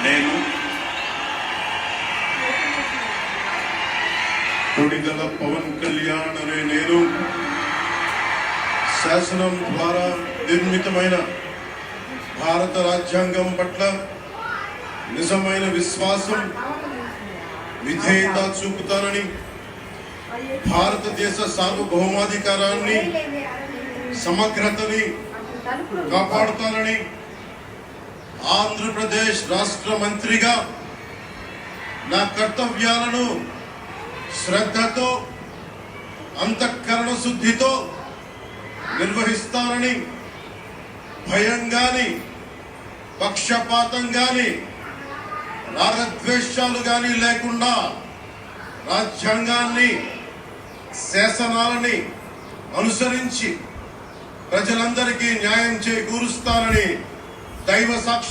నేను కొడిగల పవన్ కళ్యాణ్ అనే నేను శాసనం ద్వారా నిర్మితమైన భారత రాజ్యాంగం పట్ల నిజమైన విశ్వాసం విధేయత చూపుతానని, భారతదేశ సార్వభౌమాధికారాన్ని సమగ్రతని కాపాడుతానని, ఆంధ్రప్రదేశ్ రాష్ట్ర మంత్రిగా నా కర్తవ్యాలను శ్రద్ధతో అంతఃకరణ శుద్ధితో నిర్వహిస్తానని, భయం గాని పక్షపాతం గాని రాగద్వేషాలు గాని లేకుండా రాజ్యాంగాన్ని శాసనాలని అనుసరించి ప్రజలందరికీ న్యాయం చేకూరుస్తానని దైవ సాక్షి